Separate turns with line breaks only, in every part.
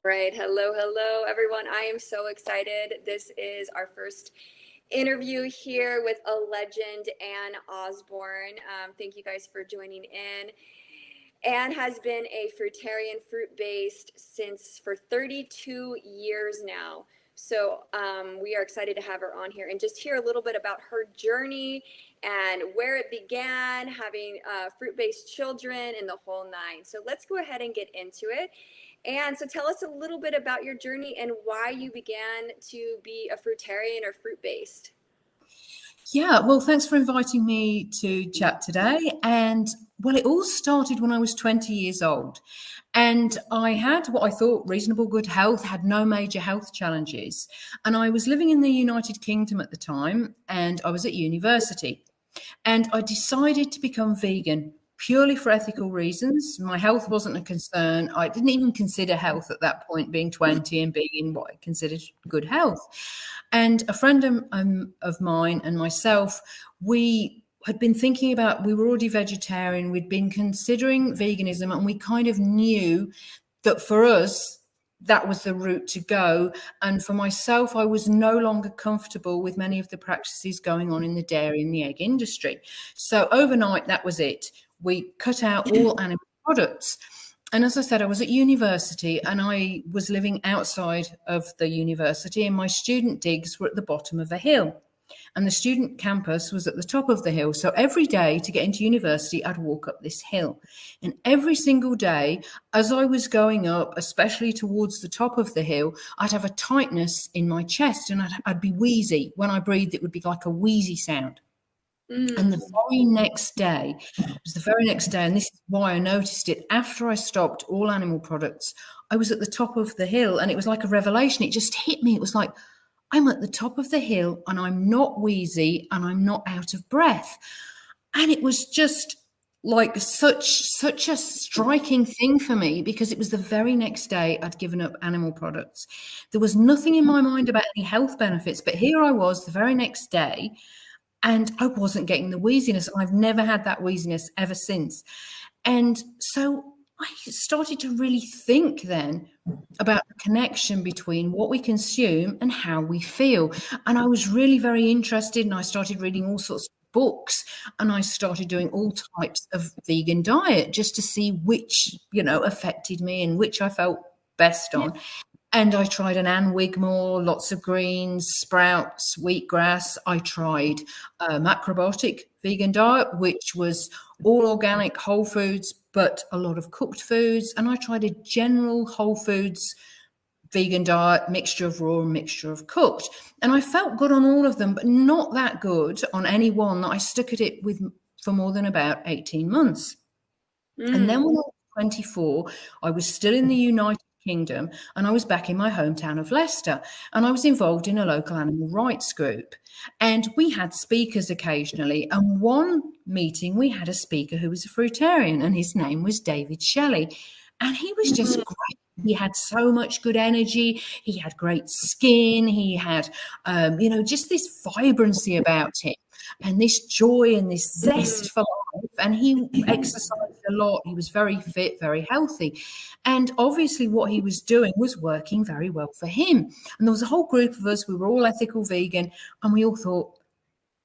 Right. Hello, everyone. I am so excited. This is our first interview here with a legend, Anne Osborne. Thank you guys for joining in. Anne has been a fruitarian, fruit-based for 32 years now. So we are excited to have her on here and just hear a little bit about her journey and where it began, having fruit-based children and the whole nine. So let's go ahead and get into it. And so tell us a little bit about your journey and why you began to be a fruitarian or fruit-based.
Yeah, well, thanks for inviting me to chat today. And well, it all started when I was 20 years old. And I had what I thought reasonable good health, had no major health challenges. And I was living in the United Kingdom at the time, and I was at university. And I decided to become vegan purely for ethical reasons. My health wasn't a concern. I didn't even consider health at that point, being 20 and being in what I considered good health. And a friend of mine and myself, we had been thinking about, we were already vegetarian, we'd been considering veganism, and we kind of knew that for us, that was the route to go. And for myself, I was no longer comfortable with many of the practices going on in the dairy and the egg industry. So overnight, that was it. We cut out all animal products. And as I said, I was at university and I was living outside of the university, and my student digs were at the bottom of a hill. And the student campus was at the top of the hill. So every day to get into university, I'd walk up this hill. And every single day, as I was going up, especially towards the top of the hill, I'd have a tightness in my chest and I'd be wheezy. When I breathed, it would be like a wheezy sound. And the very next day, and this is why I noticed it, after I stopped all animal products, I was at the top of the hill, and it was like a revelation. It just hit me. It was like, I'm at the top of the hill and I'm not wheezy and I'm not out of breath. And it was just like such a striking thing for me, because it was the very next day I'd given up animal products. There was nothing in my mind about any health benefits, but here I was the very next day and I wasn't getting the wheeziness. I've never had that wheeziness ever since. And so I started to really think then about the connection between what we consume and how we feel. And I was really very interested, and I started reading all sorts of books, and I started doing all types of vegan diet just to see which, affected me and which I felt best on. And I tried an Anne Wigmore, lots of greens, sprouts, wheatgrass. I tried a macrobiotic vegan diet, which was all organic, whole foods, but a lot of cooked foods. And I tried a general whole foods vegan diet, mixture of raw and mixture of cooked. And I felt good on all of them, but not that good on any one that I stuck at it with for more than about 18 months. And then when I was 24, I was still in the United Kingdom, and I was back in my hometown of Leicester, and I was involved in a local animal rights group, and we had speakers occasionally. And one meeting we had a speaker who was a fruitarian, and his name was David Shelley, and he was just great. He had so much good energy. He had great skin. He had, just this vibrancy about him, and this joy and this zest for life. And he exercised a lot. He was very fit, very healthy. And obviously what he was doing was working very well for him. And there was a whole group of us. We were all ethical vegan, and we all thought,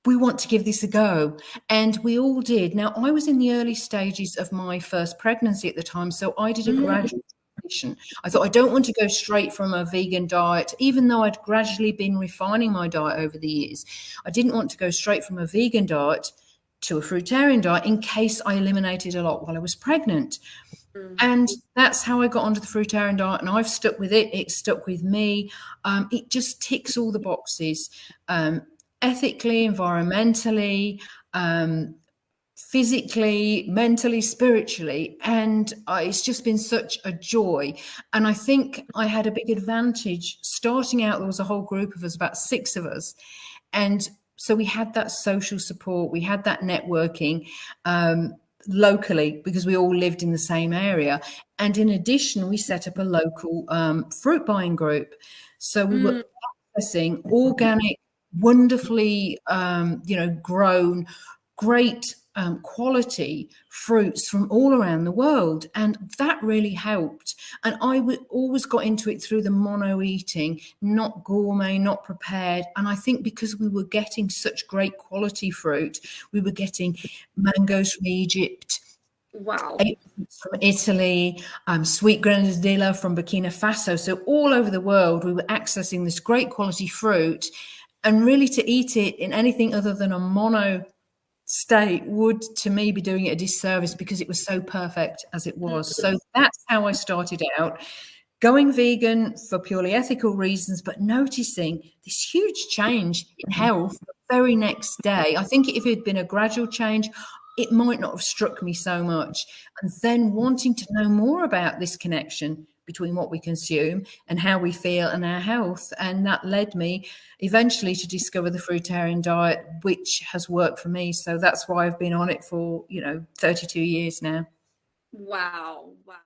we want to give this a go. And we all did. Now, I was in the early stages of my first pregnancy at the time, so I did a gradual transition. I thought, I don't want to go straight from a vegan diet, even though I'd gradually been refining my diet over the years. I didn't want to go straight from a vegan diet to a fruitarian diet in case I eliminated a lot while I was pregnant. And that's how I got onto the fruitarian diet, and I've stuck with it. It stuck with me. It just ticks all the boxes. Ethically, environmentally, physically, mentally, spiritually. And it's just been such a joy. And I think I had a big advantage. Starting out, there was a whole group of us, about 6 of us. And so we had that social support. We had that networking locally, because we all lived in the same area. And in addition, we set up a local fruit buying group. So we were accessing organic, wonderfully, grown, great quality fruits from all around the world, and that really helped. And always got into it through the mono eating, not gourmet, not prepared. And I think because we were getting such great quality fruit, we were getting mangoes from Egypt,
Wow.
from Italy, sweet grenadilla from Burkina Faso. So all over the world, we were accessing this great quality fruit, and really to eat it in anything other than a mono state would, to me, be doing it a disservice because it was so perfect as it was. So that's how I started out, going vegan for purely ethical reasons, but noticing this huge change in health the very next day. I think if it had been a gradual change, it might not have struck me so much. And then wanting to know more about this connection between what we consume and how we feel and our health. And that led me eventually to discover the Fruitarian diet, which has worked for me. So that's why I've been on it for, 32 years now.
Wow.